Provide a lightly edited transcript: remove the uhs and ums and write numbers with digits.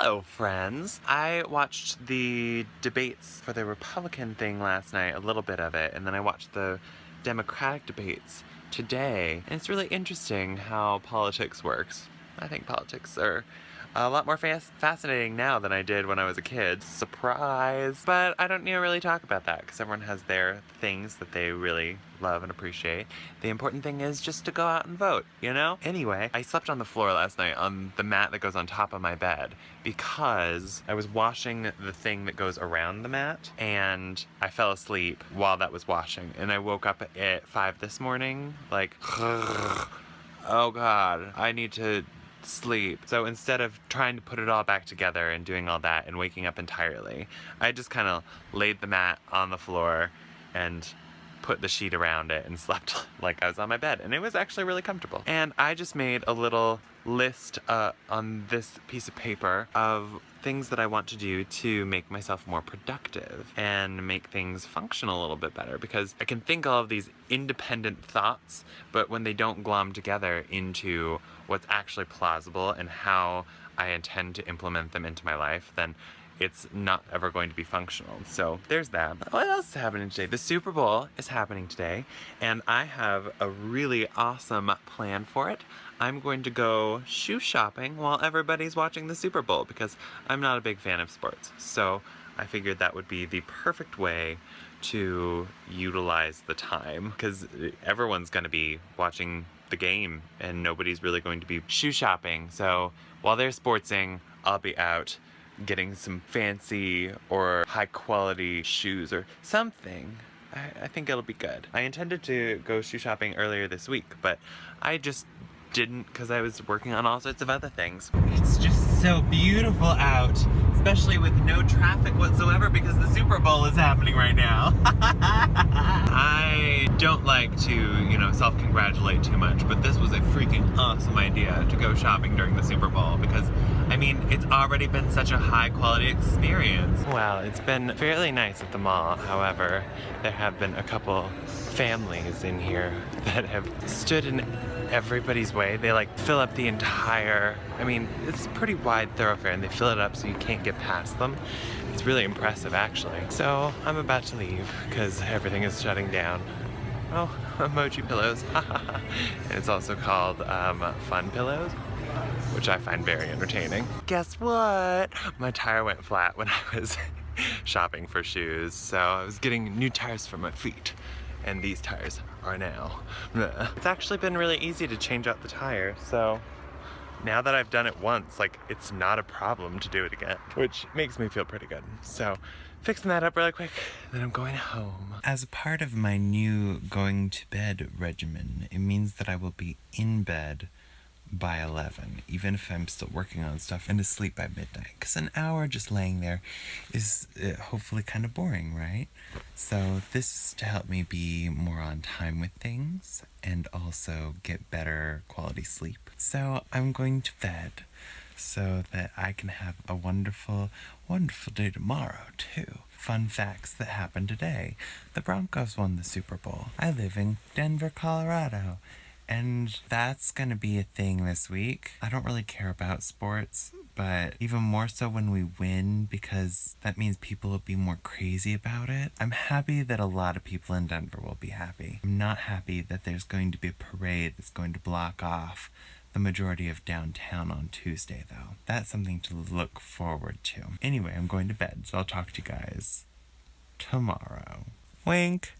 Hello, friends. I watched the debates for the Republican thing last night, a little bit of it, and then I watched the Democratic debates today, and it's really interesting how politics works. I think politics are a lot more fascinating now than I did when I was a kid. Surprise! But I don't need to really talk about that because everyone has their things that they really love and appreciate. The important thing is just to go out and vote, you know? Anyway, I slept on the floor last night on the mat that goes on top of my bed because I was washing the thing that goes around the mat and I fell asleep while that was washing, and I woke up at 5 this morning like oh god, I need to sleep. So instead of trying to put it all back together and doing all that and waking up entirely, I just kind of laid the mat on the floor and put the sheet around it and slept like I was on my bed, and it was actually really comfortable. And I just made a little list on this piece of paper of things that I want to do to make myself more productive and make things function a little bit better, because I can think all of these independent thoughts, but when they don't glom together into what's actually plausible and how I intend to implement them into my life, then it's not ever going to be functional. So there's that. What else is happening today? The Super Bowl is happening today, and I have a really awesome plan for it. I'm going to go shoe shopping while everybody's watching the Super Bowl because I'm not a big fan of sports. So I figured that would be the perfect way to utilize the time, because everyone's going to be watching the game and nobody's really going to be shoe shopping. So while they're sportsing, I'll be out getting some fancy or high quality shoes or something. I think it'll be good. I intended to go shoe shopping earlier this week, but I just didn't because I was working on all sorts of other things. It's just so beautiful out, especially with no traffic whatsoever because the Super Bowl is happening right now. I don't like to, self-congratulate too much, but this was a freaking awesome idea to go shopping during the Super Bowl because, it's already been such a high-quality experience. Well, it's been fairly nice at the mall. However, there have been a couple families in here that have stood in everybody's way. They fill up the entire, it's a pretty wide thoroughfare and they fill it up so you can't get past them. It's really impressive actually. So I'm about to leave because everything is shutting down. Oh, emoji pillows. And it's also called fun pillows, which I find very entertaining. Guess what? My tire went flat when I was shopping for shoes, so I was getting new tires for my feet. And these tires are now. It's actually been really easy to change out the tire, so now that I've done it once, it's not a problem to do it again, which makes me feel pretty good. So fixing that up really quick, then I'm going home. As a part of my new going to bed regimen, it means that I will be in bed by 11, even if I'm still working on stuff, and asleep by midnight, because an hour just laying there is hopefully kind of boring, right? So this is to help me be more on time with things and also get better quality sleep. So I'm going to bed so that I can have a wonderful, wonderful day tomorrow too. Fun facts that happened today. The Broncos won the Super Bowl. I live in Denver, Colorado. And that's gonna be a thing this week. I don't really care about sports, but even more so when we win, because that means people will be more crazy about it. I'm happy that a lot of people in Denver will be happy. I'm not happy that there's going to be a parade that's going to block off the majority of downtown on Tuesday, though. That's something to look forward to. Anyway, I'm going to bed, so I'll talk to you guys tomorrow. Wink!